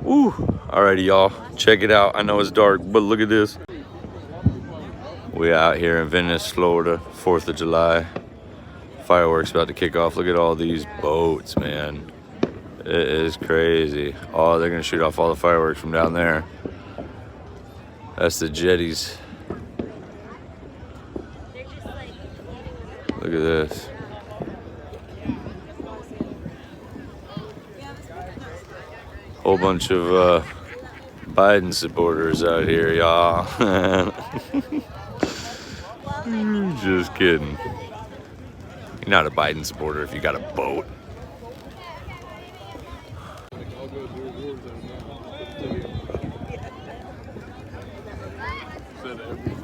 Woo! Alrighty, y'all. Check it out. I know it's dark, but look at this. We out here in Venice, Florida, 4th of July. Fireworks about to kick off. Look at all these boats, man. It is crazy. Oh, they're gonna shoot off all the fireworks from down there. That's the jetties. Look at this. Whole bunch of Biden supporters out here, y'all. Just kidding. You're not a Biden supporter if you got a boat. Said every